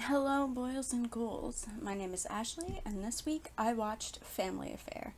Hello, boys and ghouls. My name is Ashley, and this week I watched Family Affair.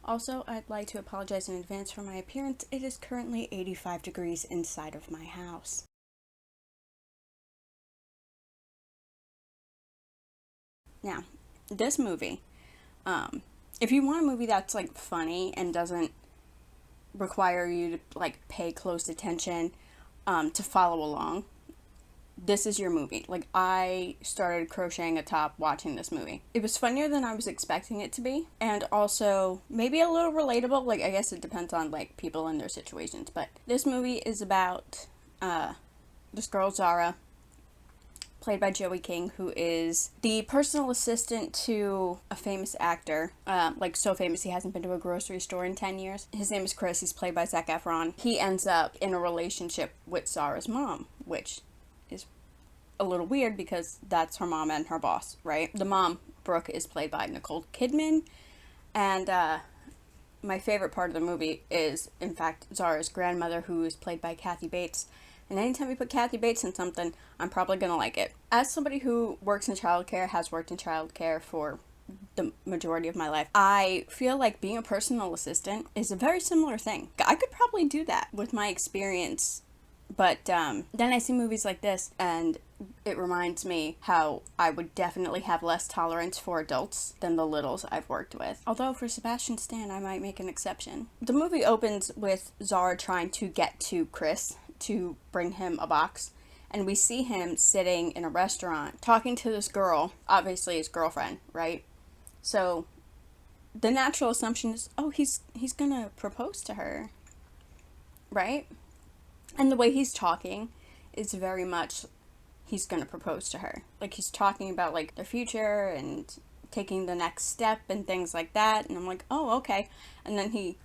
Also, I'd like to apologize in advance for my appearance. It is currently 85 degrees inside of my house. Now, this movie, if you want a movie that's like funny and doesn't require you to like pay close attention to follow along, this is your movie. Like, I started crocheting a top watching this movie. It was funnier than I was expecting it to be, and also maybe a little relatable. Like, I guess it depends on like people and their situations, but this movie is about this girl Zara, played by Joey King, who is the personal assistant to a famous actor. Like, so famous he hasn't been to a grocery store in 10 years. His name is Chris. He's played by Zac Efron. He ends up in a relationship with Zara's mom, which is a little weird because that's her mom and her boss, right? The mom, Brooke, is played by Nicole Kidman. And my favorite part of the movie is, in fact, Zara's grandmother, who is played by Kathy Bates. And anytime you put Kathy Bates in something, I'm probably going to like it. As somebody who works in childcare, has worked in childcare for the majority of my life, I feel like being a personal assistant is a very similar thing. I could probably do that with my experience. But then I see movies like this, and it reminds me how I would definitely have less tolerance for adults than the littles I've worked with. Although for Sebastian Stan, I might make an exception. The movie opens with Zara trying to get to Chris to bring him a box, and we see him sitting in a restaurant talking to this girl, obviously his girlfriend, right? So the natural assumption is, oh, he's gonna propose to her, right? And the way he's talking is very much he's gonna propose to her. Like, he's talking about like their future and taking the next step and things like that. And I'm like, oh, okay. And then he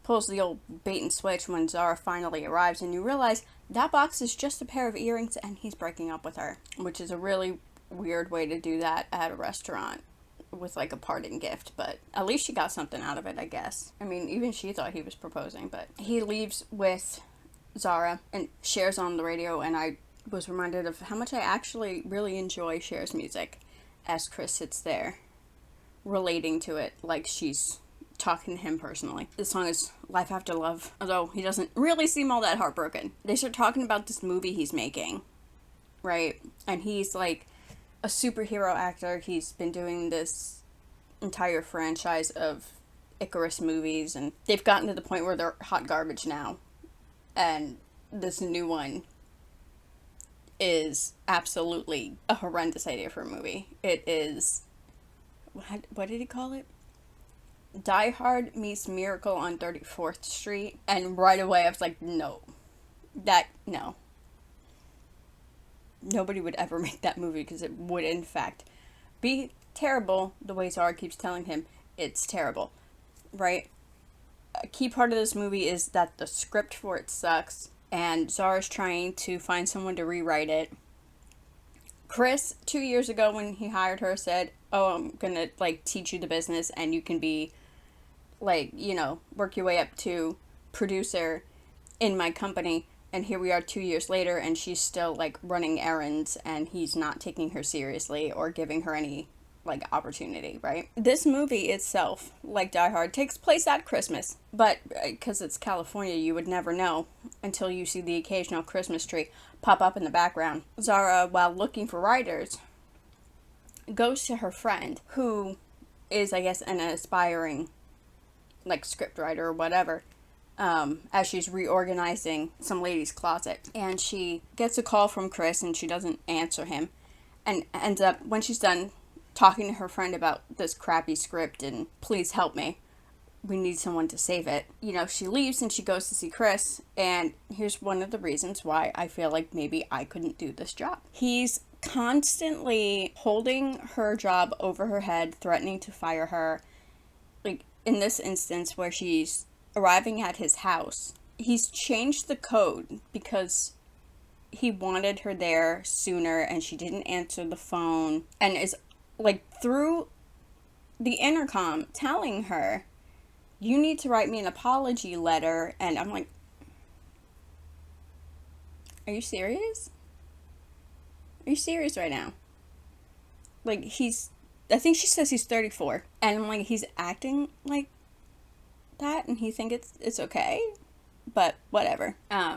pulls the old bait and switch when Zara finally arrives, and you realize that box is just a pair of earrings and he's breaking up with her, which is a really weird way to do that at a restaurant with like a parting gift, but at least she got something out of it, I guess. I mean, even she thought he was proposing, but he leaves with Zara and Cher's on the radio, and I was reminded of how much I actually really enjoy Cher's music as Chris sits there relating to it like she's talking to him personally. The song is Life After Love, although he doesn't really seem all that heartbroken. They start talking about this movie he's making, right? And he's like a superhero actor. He's been doing this entire franchise of Icarus movies, and they've gotten to the point where they're hot garbage now. And this new one is absolutely a horrendous idea for a movie. It is, what did he call it? Die Hard meets Miracle on 34th Street. And right away I was like, no. No. Nobody would ever make that movie because it would, in fact, be terrible the way Zara keeps telling him it's terrible. Right? A key part of this movie is that the script for it sucks, and Zara's trying to find someone to rewrite it. Chris, 2 years ago when he hired her, said, oh, I'm gonna like teach you the business and you can be like, work your way up to producer in my company. And here we are 2 years later, and she's still like running errands, and he's not taking her seriously or giving her any like opportunity, right? This movie itself, like Die Hard, takes place at Christmas, but because it's California, you would never know until you see the occasional Christmas tree pop up in the background. Zara, while looking for writers, goes to her friend, who is, I guess, an aspiring like script writer or whatever, as she's reorganizing some lady's closet, and she gets a call from Chris, and she doesn't answer him, and ends up, when she's done talking to her friend about this crappy script and please help me, we need someone to save it, she leaves and she goes to see Chris. And here's one of the reasons why I feel like maybe I couldn't do this job. He's constantly holding her job over her head, threatening to fire her. Like, in this instance where she's arriving at his house, he's changed the code because he wanted her there sooner and she didn't answer the phone, and is like through the intercom telling her, you need to write me an apology letter. And I'm like, are you serious? Are you serious right now? Like, I think she says he's 34. And I'm like, he's acting like that and he think it's okay? But whatever.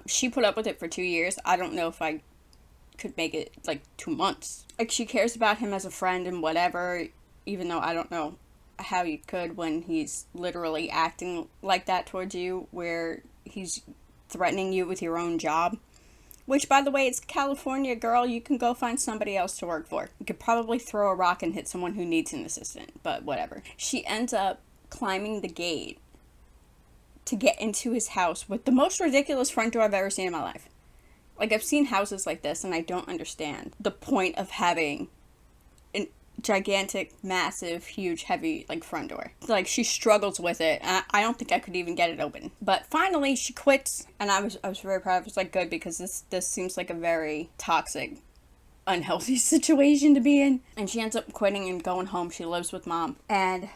She put up with it for 2 years. I don't know if I could make it like 2 months. Like, she cares about him as a friend and whatever, even though I don't know how you could when he's literally acting like that towards you, where he's threatening you with your own job. Which, by the way, it's California, girl. You can go find somebody else to work for. You could probably throw a rock and hit someone who needs an assistant, but whatever. She ends up climbing the gate to get into his house with the most ridiculous front door I've ever seen in my life. Like, I've seen houses like this, and I don't understand the point of having a gigantic, massive, huge, heavy, like, front door. Like, she struggles with it, and I don't think I could even get it open. But finally, she quits, and I was very proud. I was like, good, because this seems like a very toxic, unhealthy situation to be in. And she ends up quitting and going home. She lives with mom. And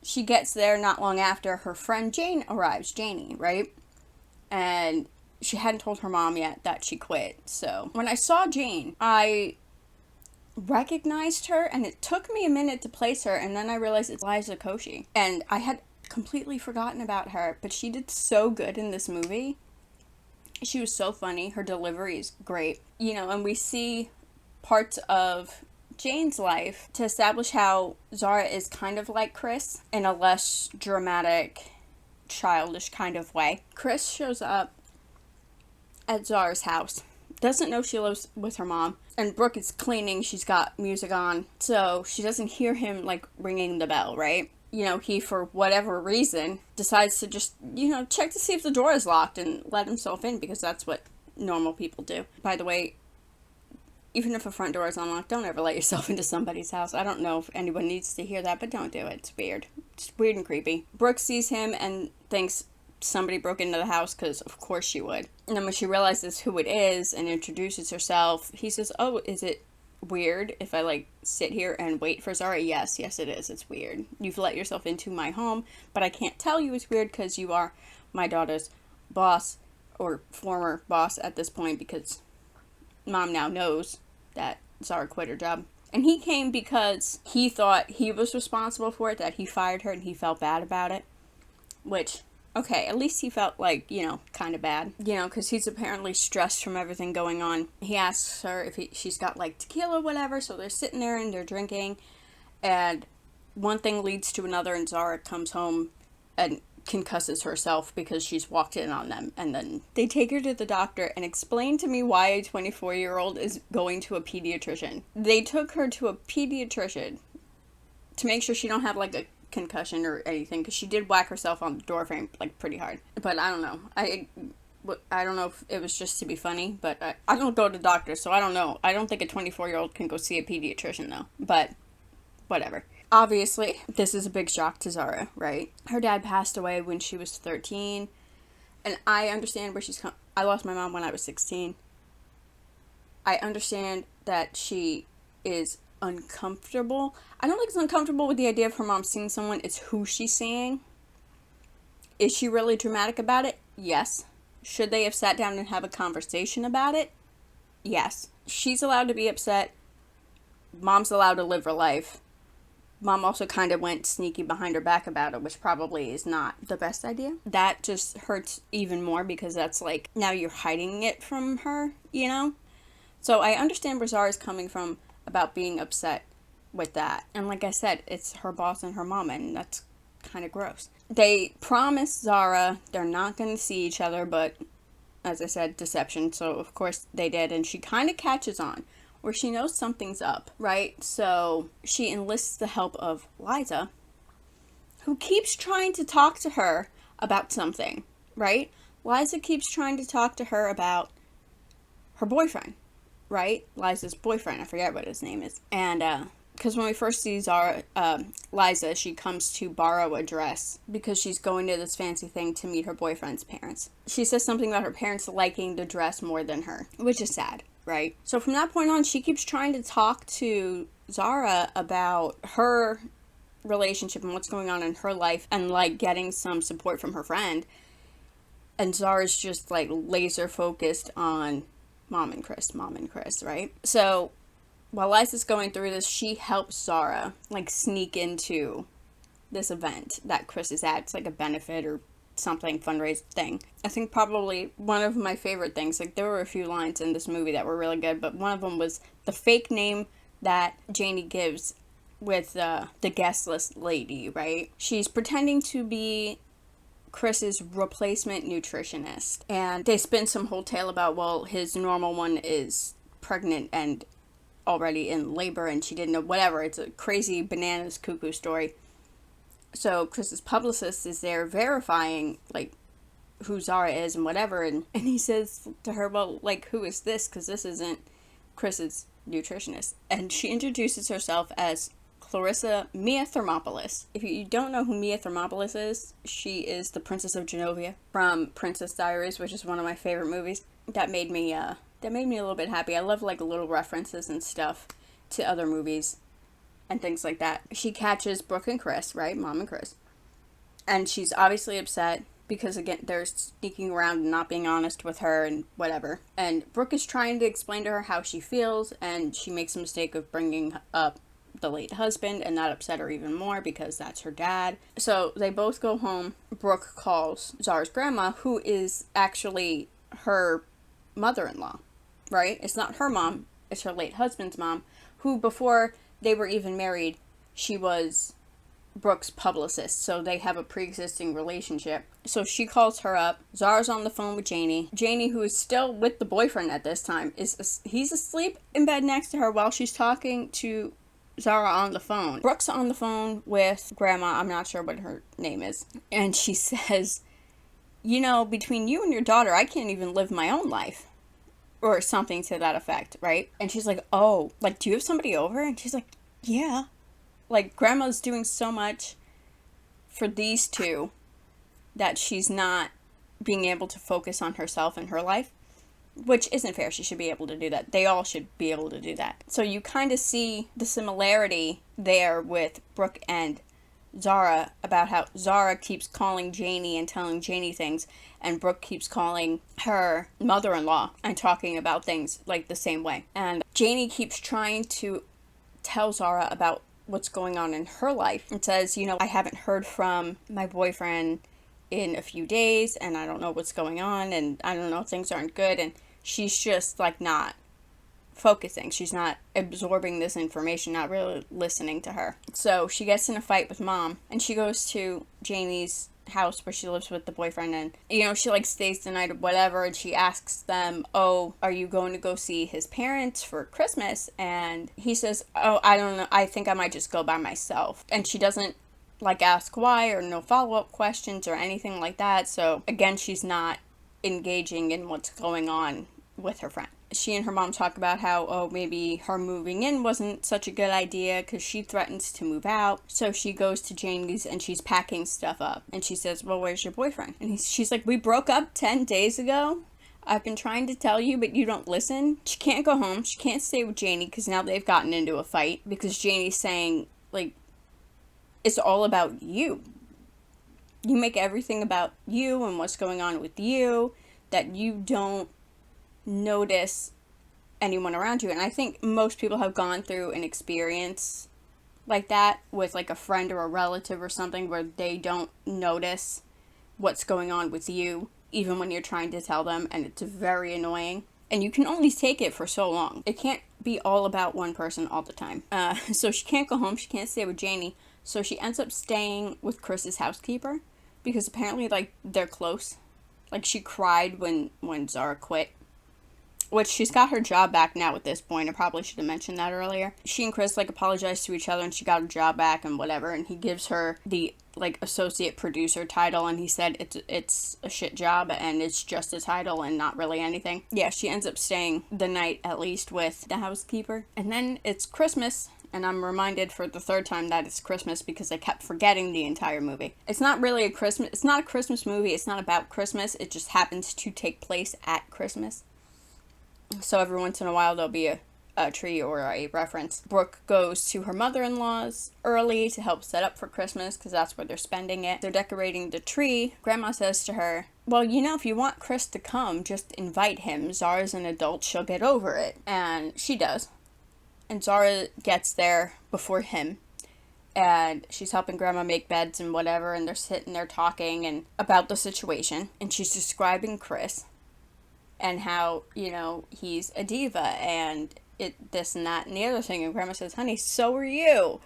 she gets there not long after her friend Jane arrives, Janie, right? And she hadn't told her mom yet that she quit. So when I saw Jane, I recognized her, and it took me a minute to place her, and then I realized it's Liza Koshy. And I had completely forgotten about her, but she did so good in this movie. She was so funny. Her delivery is great. You know, and we see parts of Jane's life to establish how Zara is kind of like Chris in a less dramatic, childish kind of way. Chris shows up at Zara's house, doesn't know she lives with her mom, and Brooke is cleaning. She's got music on, so she doesn't hear him, like, ringing the bell, right? You know, he, for whatever reason, decides to just, you know, check to see if the door is locked and let himself in, because that's what normal people do. By the way, even if a front door is unlocked, don't ever let yourself into somebody's house. I don't know if anyone needs to hear that, but don't do it. It's weird. It's weird and creepy. Brooke sees him and thinks somebody broke into the house, because of course she would. And then when she realizes who it is and introduces herself, he says, oh, is it weird if I, like, sit here and wait for Zara? Yes, it is. It's weird. You've let yourself into my home, but I can't tell you it's weird because you are my daughter's boss, or former boss at this point, because mom now knows that Zara quit her job. And he came because he thought he was responsible for it, that he fired her, and he felt bad about it. Which, okay, at least he felt like, you know, kind of bad. You know, because he's apparently stressed from everything going on. He asks her if she's got, like, tequila or whatever, so they're sitting there and they're drinking. And one thing leads to another, and Zara comes home and concusses herself because she's walked in on them. And then they take her to the doctor and explain to me why a 24-year-old is going to a pediatrician. They took her to a pediatrician to make sure she don't have, like, a concussion or anything, because she did whack herself on the door frame, like, pretty hard. But I don't know. I don't know if it was just to be funny, but I don't go to doctors, so I don't know. I don't think a 24-year-old can go see a pediatrician, though. But whatever. Obviously, this is a big shock to Zara, right? Her dad passed away when she was 13, and I understand where she's come. I lost my mom when I was 16. I understand that she is uncomfortable. I don't think it's uncomfortable with the idea of her mom seeing someone. It's who she's seeing. Is she really dramatic about it? Yes. Should they have sat down and have a conversation about it? Yes. She's allowed to be upset. Mom's allowed to live her life. Mom also kind of went sneaky behind her back about it, which probably is not the best idea. That just hurts even more, because that's like, now you're hiding it from her, you know? So I understand where Zara's coming from about being upset with that. And like I said, it's her boss and her mom, and that's kind of gross. They promise Zara they're not going to see each other, but as I said, deception. So of course they did, and she kind of catches on, where she knows something's up, right? So she enlists the help of Liza, who keeps trying to talk to her about something, right? Liza keeps trying to talk to her about her boyfriend, right? Liza's boyfriend, I forget what his name is. And, because when we first see Liza, she comes to borrow a dress because she's going to this fancy thing to meet her boyfriend's parents. She says something about her parents liking the dress more than her, which is sad. Right? So from that point on, she keeps trying to talk to Zara about her relationship and what's going on in her life, and, like, getting some support from her friend. And Zara's just, like, laser focused on mom and Chris, right? So while Liza's going through this, she helps Zara, like, sneak into this event that Chris is at. It's like a benefit or something, fundraise thing. I think probably one of my favorite things, like, there were a few lines in this movie that were really good, but one of them was the fake name that Janie gives with the guest list lady, right? She's pretending to be Chris's replacement nutritionist, and they spin some whole tale about, well, his normal one is pregnant and already in labor and she didn't know, whatever. It's a crazy bananas cuckoo story. So Chris's publicist is there verifying, like, who Zara is and whatever, and he says to her, well, like, who is this? Because this isn't Chris's nutritionist. And she introduces herself as Clarissa Mia Thermopolis. If you don't know who Mia Thermopolis is, she is the Princess of Genovia from Princess Diaries, which is one of my favorite movies. That made me a little bit happy. I love, like, little references and stuff to other movies and things like that. She catches Brooke and Chris, right? Mom and Chris. And she's obviously upset because, again, they're sneaking around and not being honest with her and whatever. And Brooke is trying to explain to her how she feels, and she makes a mistake of bringing up the late husband, and that upset her even more because that's her dad. So they both go home. Brooke calls Zara's grandma, who is actually her mother-in-law, right? It's not her mom, it's her late husband's mom, who, before they were even married, she was Brooke's publicist, so they have a pre-existing relationship. So she calls her up. Zara's on the phone with Janie. Janie, who is still with the boyfriend at this time, he's asleep in bed next to her while she's talking to Zara on the phone. Brooke's on the phone with Grandma, I'm not sure what her name is, and she says, you know, between you and your daughter, I can't even live my own life. Or something to that effect, right? And she's like, oh, like, do you have somebody over? And she's like, yeah. Like, Grandma's doing so much for these two that she's not being able to focus on herself and her life, which isn't fair. She should be able to do that. They all should be able to do that. So you kind of see the similarity there with Brooke and Zara, about how Zara keeps calling Janie and telling Janie things, and Brooke keeps calling her mother-in-law and talking about things like the same way. And Janie keeps trying to tell Zara about what's going on in her life and says, you know, I haven't heard from my boyfriend in a few days and I don't know what's going on and I don't know, things aren't good. And she's just, like, not focusing. She's not absorbing this information, not really listening to her. So she gets in a fight with Mom, and she goes to Janie's house where she lives with the boyfriend, and, you know, she, like, stays the night or whatever, and she asks them, oh, are you going to go see his parents for Christmas? And he says, oh, I don't know, I think I might just go by myself. And she doesn't, like, ask why or no follow-up questions or anything like that. So again, she's not engaging in what's going on with her friend. She and her mom talk about how, oh, maybe her moving in wasn't such a good idea because she threatens to move out. So she goes to Janie's and she's packing stuff up. And she says, well, where's your boyfriend? And she's like, we broke up 10 days ago. I've been trying to tell you, but you don't listen. She can't go home. She can't stay with Janie because now they've gotten into a fight because Janie's saying, like, it's all about you. You make everything about you and what's going on with you, that you don't notice anyone around you. And I think most people have gone through an experience like that with, like, a friend or a relative or something where they don't notice what's going on with you even when you're trying to tell them, and it's very annoying. And you can only take it for so long. It can't be all about one person all the time. So she can't go home. She can't stay with Janie. So she ends up staying with Chris's housekeeper because apparently, like, they're close. Like, she cried when Zara quit. Which, she's got her job back now at this point. I probably should have mentioned that earlier. She and Chris, like, apologized to each other and she got her job back and whatever. And he gives her the, like, associate producer title, and he said it's a shit job and it's just a title and not really anything. Yeah, she ends up staying the night, at least, with the housekeeper. And then it's Christmas, and I'm reminded for the third time that it's Christmas because I kept forgetting the entire movie. It's not really it's not a Christmas movie. It's not about Christmas. It just happens to take place at Christmas. So every once in a while there'll be a tree or a reference. Brooke goes to her mother-in-law's early to help set up for Christmas because that's where they're spending it. They're decorating the tree. Grandma says to her, well, you know, if you want Chris to come, just invite him. Zara's an adult. She'll get over it. And she does. And Zara gets there before him, and she's helping Grandma make beds and whatever, and they're sitting there talking and about the situation, and she's describing Chris and how, he's a diva and this and that and the other thing, and Grandma says, honey, so are you,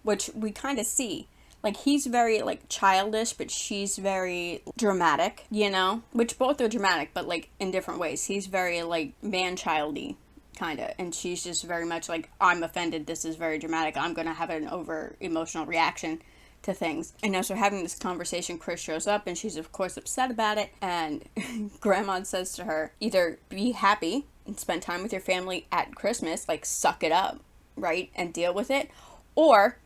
which we kind of see. Like, he's very, like, childish, but she's very dramatic, which both are dramatic, but, like, in different ways. He's very, like, man-childy, kind of, and she's just very much like, I'm offended, this is very dramatic, I'm gonna have an over-emotional reaction to things. And as they're having this conversation, Chris shows up, and she's, of course, upset about it, and Grandma says to her, either be happy and spend time with your family at Christmas, like, suck it up, right, and deal with it, or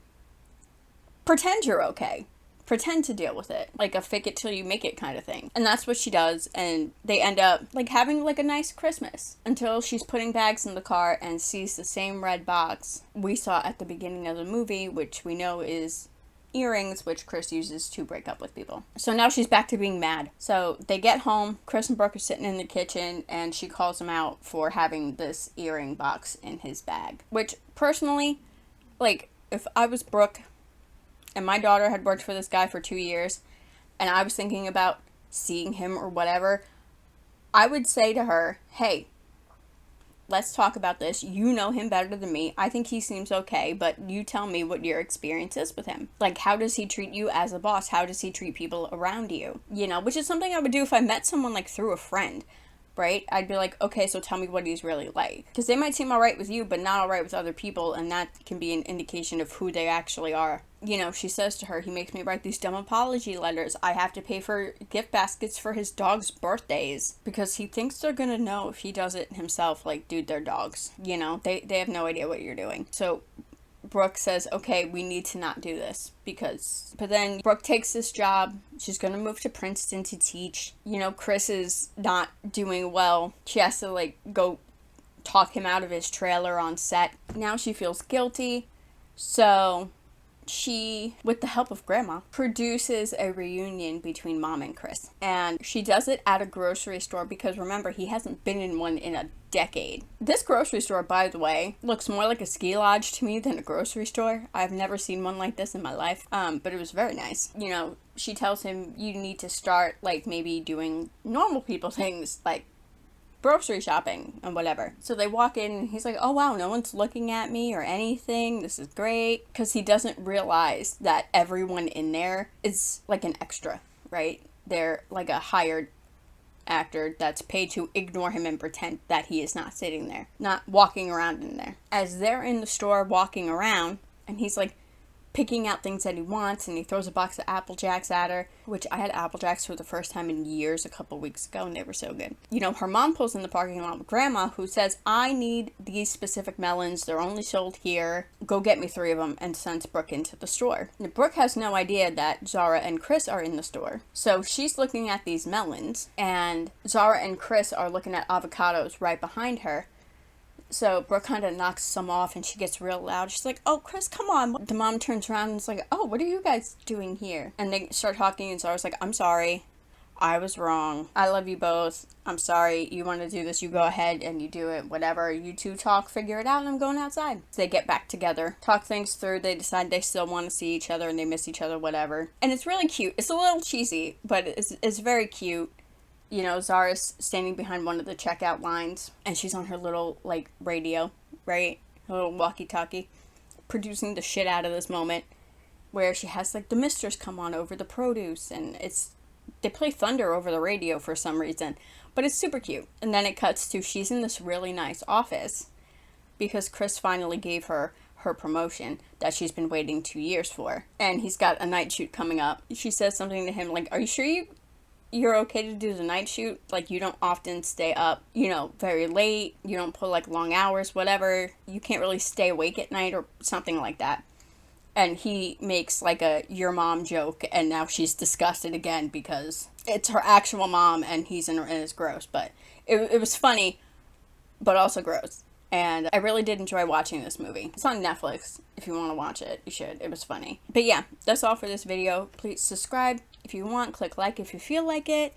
pretend you're okay. Pretend to deal with it. Like a fake it till you make it kind of thing. And that's what she does, and they end up, like, having, like, a nice Christmas. Until she's putting bags in the car and sees the same red box we saw at the beginning of the movie, which we know is earrings, which Chris uses to break up with people. So now she's back to being mad. So they get home, Chris and Brooke are sitting in the kitchen, and she calls him out for having this earring box in his bag. Which, personally, like, if I was Brooke and my daughter had worked for this guy for 2 years, and I was thinking about seeing him or whatever, I would say to her, hey, let's talk about this. You know him better than me. I think he seems okay, but you tell me what your experience is with him. Like, how does he treat you as a boss? How does he treat people around you? Which is something I would do if I met someone, like, through a friend, right? I'd be like, okay, so tell me what he's really like. Because they might seem alright with you, but not alright with other people, and that can be an indication of who they actually are. She says to her, he makes me write these dumb apology letters. I have to pay for gift baskets for his dog's birthdays. Because he thinks they're gonna know if he does it himself. Like, dude, they're dogs. They have no idea what you're doing. So Brooke says, okay, we need to not do this. But then Brooke takes this job. She's gonna move to Princeton to teach. Chris is not doing well. She has to, like, go talk him out of his trailer on set. Now she feels guilty. So she, with the help of Grandma, produces a reunion between Mom and Chris. And she does it at a grocery store because, remember, he hasn't been in one in a decade. This grocery store, by the way, looks more like a ski lodge to me than a grocery store. I've never seen one like this in my life, but it was very nice. She tells him, you need to start, like, maybe doing normal people things, like grocery shopping and whatever. So they walk in and he's like, oh wow, no one's looking at me or anything, this is great, because he doesn't realize that everyone in there is like an extra, right? They're like a hired actor that's paid to ignore him and pretend that he is not sitting there, not walking around in there. As they're in the store walking around, and he's like picking out things that he wants, and he throws a box of Apple Jacks at her, which I had Apple Jacks for the first time in years a couple weeks ago, and they were so good. Her mom pulls in the parking lot with Grandma, who says, I need these specific melons, they're only sold here, go get me 3 of them, and sends Brooke into the store. And Brooke has no idea that Zara and Chris are in the store, so she's looking at these melons, and Zara and Chris are looking at avocados right behind her. So Brooke kind of knocks some off, and she gets real loud. She's like, oh, Chris, come on. The mom turns around and is like, oh, what are you guys doing here? And they start talking, and Zara's like, I'm sorry. I was wrong. I love you both. I'm sorry. You want to do this, you go ahead and you do it. Whatever. You two talk, figure it out, and I'm going outside. So they get back together, talk things through. They decide they still want to see each other, and they miss each other, whatever. And it's really cute. It's a little cheesy, but it's very cute. Zara's standing behind one of the checkout lines, and she's on her little, like, radio, right? Her little walkie-talkie, producing the shit out of this moment, where she has, like, the misters come on over the produce, and they play Thunder over the radio for some reason, but it's super cute. And then it cuts to, she's in this really nice office, because Chris finally gave her promotion that she's been waiting 2 years for, and he's got a night shoot coming up. She says something to him, like, are you sure you're okay to do the night shoot? Like, you don't often stay up, very late. You don't pull, like, long hours, whatever. You can't really stay awake at night or something like that. And he makes, like, a your mom joke, and now she's disgusted again because it's her actual mom, and he's in her, and it's gross. But it was funny, but also gross. And I really did enjoy watching this movie. It's on Netflix. If you want to watch it, you should. It was funny. But yeah, that's all for this video. Please subscribe if you want. Click like if you feel like it.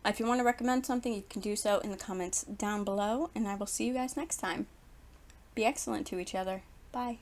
If you want to recommend something, you can do so in the comments down below. And I will see you guys next time. Be excellent to each other. Bye.